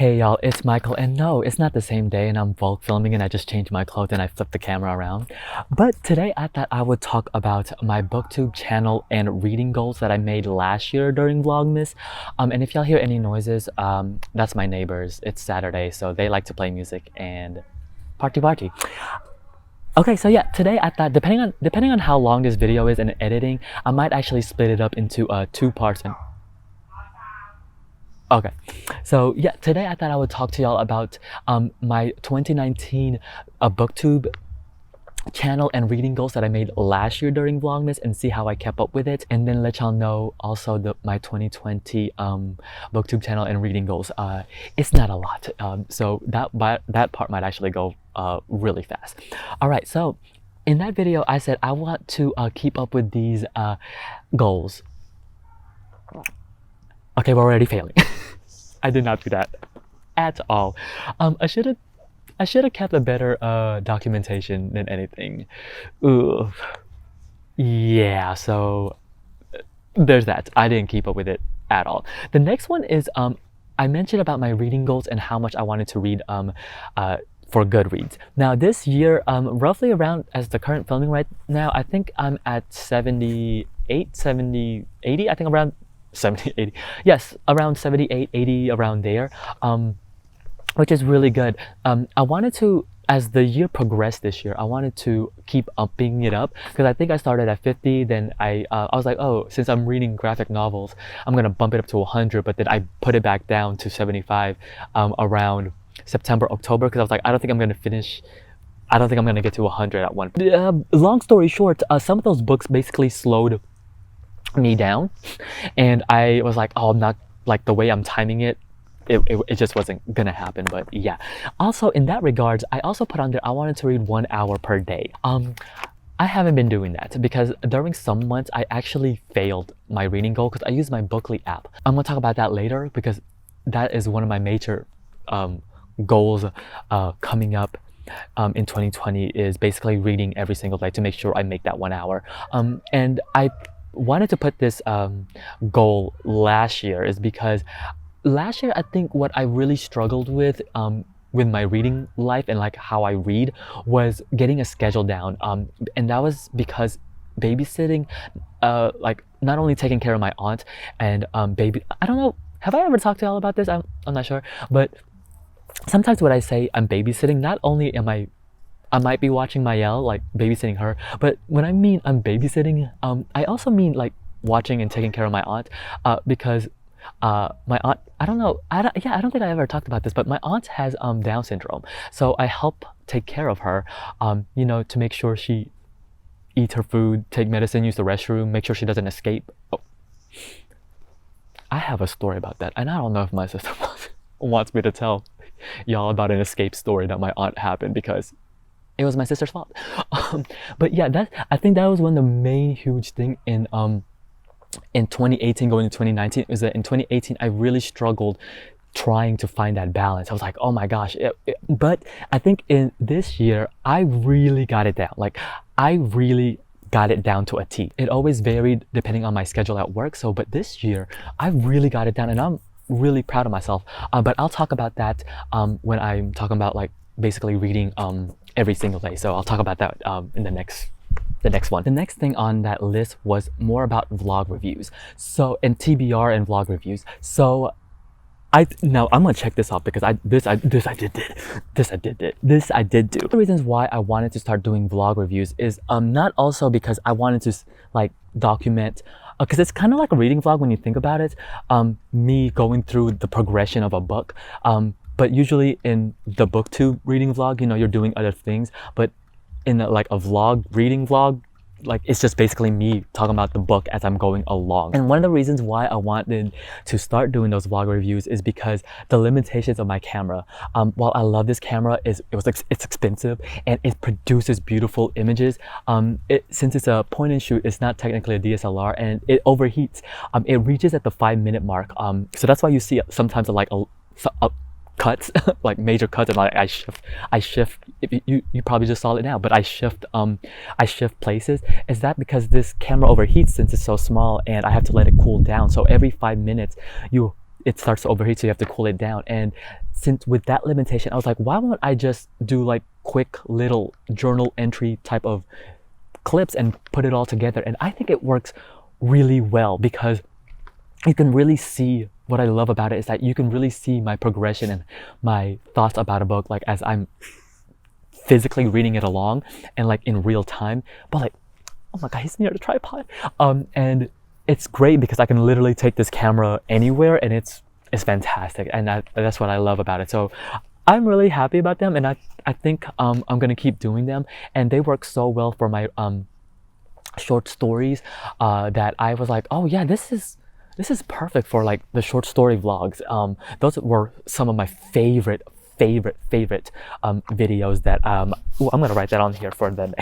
Hey y'all, it's Michael, and no, it's not the same day and I'm vlog filming and I just changed my clothes and I flipped the camera around. But today I thought I would talk about my booktube channel and reading goals that I made last year during Vlogmas. And if y'all hear any noises, that's my neighbors. It's Saturday, so they like to play music and party. Okay, so yeah, today I thought depending on how long this video is and editing, I might actually split it up into two parts. Okay, so yeah, today I thought I would talk to y'all about my 2019 booktube channel and reading goals that I made last year during Vlogmas and see how I kept up with it, and then let y'all know also my 2020 booktube channel and reading goals. It's not a lot, so that part might actually go really fast. All right, so in that video I said I want to keep up with these goals. Okay, we're already failing. I did not do that at all. I should have kept a better documentation than anything. Ugh. Yeah, so there's that. I didn't keep up with it at all. The next one is I mentioned about my reading goals and how much I wanted to read for Goodreads. Now this year, roughly around, as the current filming right now, I think I'm at 78, 70, 80, I think around 70, 80, yes, around 78, 80, around there, which is really good. I wanted to, as the year progressed this year, I wanted to keep upping it up, because I think I started at 50, then I was like, oh, since I'm reading graphic novels, I'm gonna bump it up to 100, but then I put it back down to 75 around September, October, because I was like, I don't think I'm gonna get to 100 at one point. Long story short, some of those books basically slowed me down, and I was like, oh, I'm not, like, the way I'm timing it, it just wasn't gonna happen. But yeah, also in that regards, I also put on there I wanted to read 1 hour per day. I haven't been doing that because during some months I actually failed my reading goal because I used my Bookly app. I'm gonna talk about that later because that is one of my major goals coming up in 2020, is basically reading every single day to make sure I make that 1 hour. And I wanted to put this goal last year is because last year I think what I really struggled with my reading life and like how I read was getting a schedule down, and that was because babysitting, like not only taking care of my aunt and I don't know, have I ever talked to y'all about this? I'm not sure, but sometimes when I say I'm babysitting, not only I might be watching Mayel, like babysitting her, but when I mean I'm babysitting, I also mean like watching and taking care of my aunt, because my aunt, I don't think I ever talked about this, but my aunt has Down syndrome, so I help take care of her, you know, to make sure she eats her food, take medicine, use the restroom, make sure she doesn't escape. Oh. I have a story about that, and I don't know if my sister wants me to tell y'all about an escape story that my aunt happened, because it was my sister's fault. But yeah, I think that was one of the main huge thing in 2018 going into 2019, is that in 2018 I really struggled trying to find that balance. I was like, oh my gosh, but I think in this year I really got it down. Like I really got it down to a T. It always varied depending on my schedule at work, but this year I really got it down and I'm really proud of myself. But I'll talk about that when I'm talking about like basically reading every single day. So I'll talk about that in the next one. The next thing on that list was more about vlog reviews. So, and TBR and vlog reviews. So now I'm gonna check this off because this I did do. The reasons why I wanted to start doing vlog reviews is not also because I wanted to like document, because it's kind of like a reading vlog when you think about it, me going through the progression of a book, but usually in the booktube reading vlog, you know, you're doing other things, but in like a vlog, reading vlog, like it's just basically me talking about the book as I'm going along. And one of the reasons why I wanted to start doing those vlog reviews is because the limitations of my camera. While I love this camera, it's expensive and it produces beautiful images. Since it's a point and shoot, it's not technically a DSLR, and it overheats. It reaches at the 5-minute mark. So that's why you see sometimes like a cuts, like major cuts, and like I shift. You probably just saw it now, but I shift places. Is that because this camera overheats since it's so small, and I have to let it cool down? So every 5 minutes, you it starts to overheat, so you have to cool it down. And since with that limitation, I was like, why won't I just do like quick little journal entry type of clips and put it all together? And I think it works really well because you can really see, what I love about it is that you can really see my progression and my thoughts about a book, like as I'm physically reading it along and like in real time. But like, oh my god, he's near the tripod. And it's great because I can literally take this camera anywhere, and it's fantastic, and that's what I love about it. So I'm really happy about them, and I think I'm gonna keep doing them, and they work so well for my short stories that I was like, oh yeah, this is perfect for like the short story vlogs. Those were some of my favorite videos that ooh, I'm gonna write that on here for the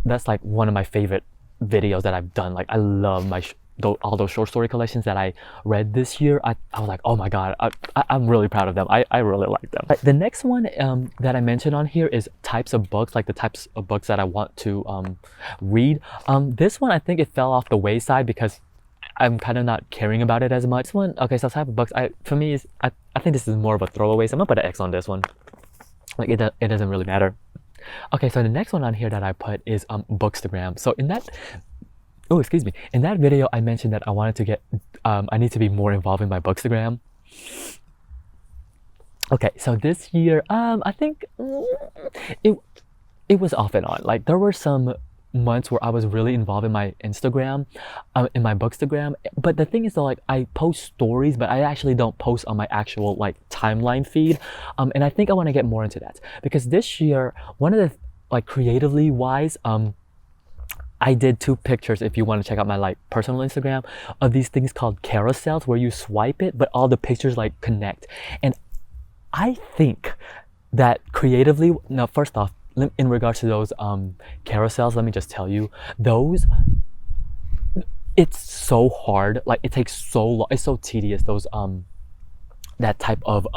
that's like one of my favorite videos that I've done. Like I love my all those short story collections that I read this year. I was like, oh my god, I'm really proud of them. I really like them. The next one that I mentioned on here is types of books, like the types of books that I want to read. This one, I think it fell off the wayside because I'm kind of not caring about it as much. This one, okay, so type of books, for me, is I think this is more of a throwaway, so I'm gonna put an X on this one. Like it doesn't really matter. Okay, so the next one on here that I put is Bookstagram. So in that, oh excuse me, in that video I mentioned that I wanted to get, I need to be more involved in my Bookstagram. Okay, so this year, I think it was off and on. Like there were some months where I was really involved in my Instagram, in my Bookstagram. But the thing is though, like I post stories, but I actually don't post on my actual like timeline feed. And I think I want to get more into that because this year, one of the like creatively wise, I did 2 pictures, if you want to check out my like personal Instagram, of these things called carousels where you swipe it, but all the pictures like connect. And I think that creatively, now first off, in regards to those carousels, let me just tell you, those, it's so hard, like it takes so long, it's so tedious, those that type of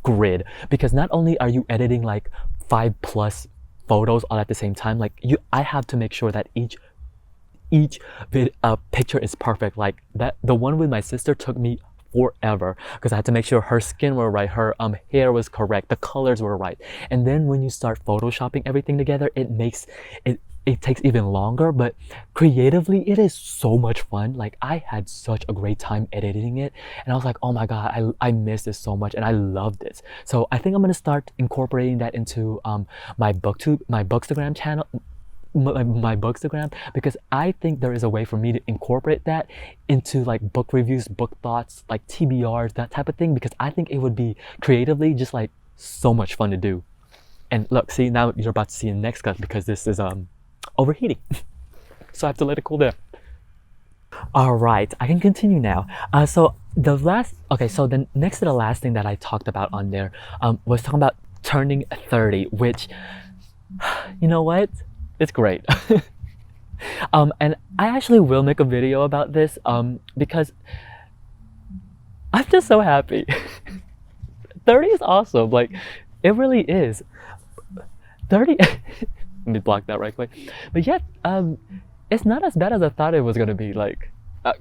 grid, because not only are you editing like 5+ photos all at the same time, like I have to make sure that each picture is perfect. Like that, the one with my sister took me forever because I had to make sure her skin were right, her hair was correct, the colors were right. And then when you start photoshopping everything together, it makes it takes even longer. But creatively, it is so much fun. Like I had such a great time editing it, and I was like, oh my god, I miss this so much, and I love this. So I think I'm gonna start incorporating that into my Booktube, my Bookstagram channel, my Bookstagram, because I think there is a way for me to incorporate that into like book reviews, book thoughts, like TBRs, that type of thing, because I think it would be creatively just like so much fun to do. And look, see, now you're about to see the next cut because this is overheating. So I have to let it cool down. All right, I can continue now. So the next to the last thing that I talked about on there was talking about turning 30, which, you know what? It's great. And I actually will make a video about this because I'm just so happy. 30 is awesome. Like, it really is. 30, let me block that right quick. But yeah, it's not as bad as I thought it was gonna be. Like,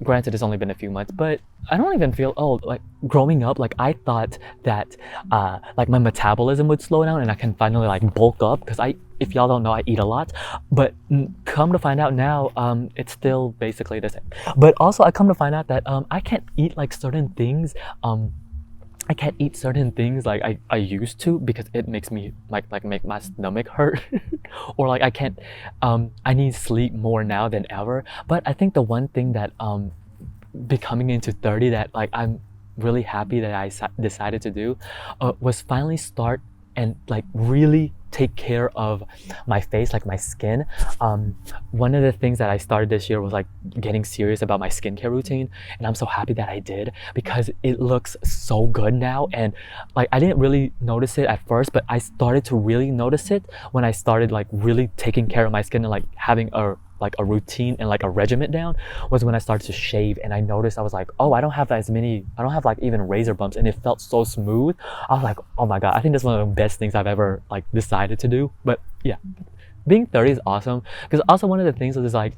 granted, it's only been a few months, but I don't even feel old. Like growing up, like I thought that like my metabolism would slow down and I can finally like bulk up, because if y'all don't know, I eat a lot. But come to find out now, it's still basically the same. But also, I come to find out that I can't eat like certain things. I can't eat certain things like I used to, because it makes me like make my stomach hurt. Or like I can't, I need sleep more now than ever. But I think the one thing that becoming into 30 that like I'm really happy that I decided to do was finally start and like really take care of my face, like my skin. One of the things that I started this year was like getting serious about my skincare routine, and I'm so happy that I did, because it looks so good now. And like I didn't really notice it at first, but I started to really notice it when I started like really taking care of my skin and like having a routine and like a regimen down, was when I started to shave. And I noticed, I was like, oh, I don't have like even razor bumps, and it felt so smooth. I was like, oh my god, I think that's one of the best things I've ever like decided to do. But yeah, being 30 is awesome, because also one of the things is like,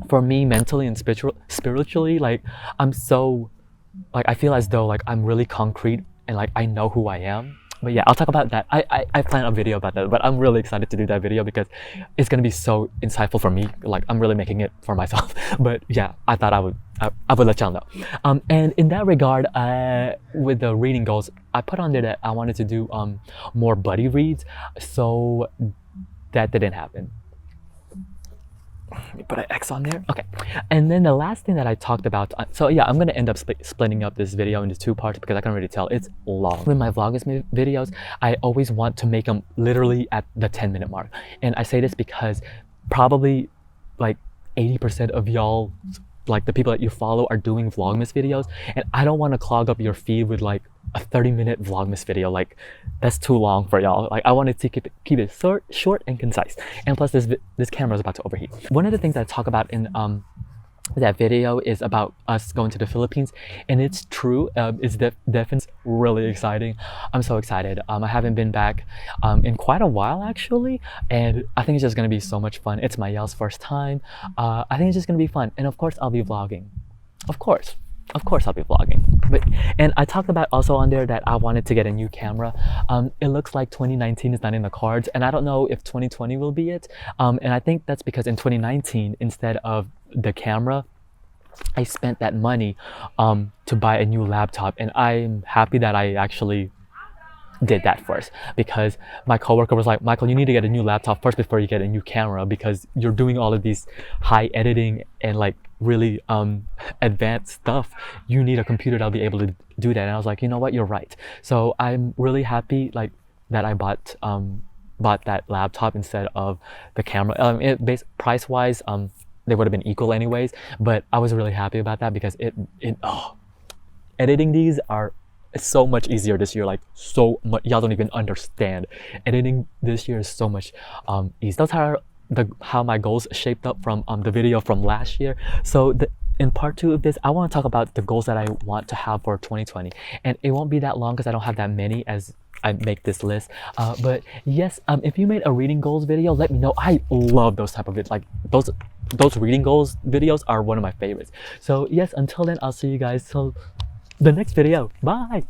for me mentally and spiritually, like I'm so like I feel as though like I'm really concrete and like I know who I am. But yeah, I'll talk about that. I plan a video about that, but I'm really excited to do that video because it's gonna be so insightful for me. Like I'm really making it for myself. But yeah, I thought I would let y'all know. And in that regard, with the reading goals, I put on there that I wanted to do more buddy reads, so that didn't happen. Let me put an X on there. Okay. And then the last thing that I talked about, so yeah, I'm gonna end up splitting up this video into 2 parts because I can already tell it's long. With my Vlogmas videos, I always want to make them literally at the 10-minute mark. And I say this because probably like 80% of y'all, like the people that you follow, are doing Vlogmas videos, and I don't want to clog up your feed with like a 30-minute Vlogmas video. Like that's too long for y'all. Like I wanted to keep it short and concise. And plus this camera is about to overheat. One of the things I talk about in that video is about us going to the Philippines, and it's true. It's definitely really exciting. I'm so excited. I haven't been back in quite a while actually, and I think it's just gonna be so much fun. It's my Yale's first time. I think it's just gonna be fun, and of course I'll be vlogging. Of course I'll be vlogging. And I talked about also on there that I wanted to get a new camera. It looks like 2019 is not in the cards, and I don't know if 2020 will be it. And I think that's because in 2019, instead of the camera, I spent that money to buy a new laptop, and I'm happy that I actually did that first, because my coworker was like, Michael, you need to get a new laptop first before you get a new camera, because you're doing all of these high editing and like really advanced stuff. You need a computer that'll be able to do that. And I was like, you know what, you're right. So I'm really happy like that I bought that laptop instead of the camera. Price wise, they would have been equal anyways, but I was really happy about that because editing these are so much easier this year. Like so much, y'all don't even understand. Editing this year is so much easier. Those are how my goals shaped up from the video from last year. So in part 2 of this, I want to talk about the goals that I want to have for 2020, and it won't be that long because I don't have that many as I make this list. But yes, if you made a reading goals video, let me know. I love those type of videos. Like those reading goals videos are one of my favorites. So yes, until then, I'll see you guys till the next video. Bye.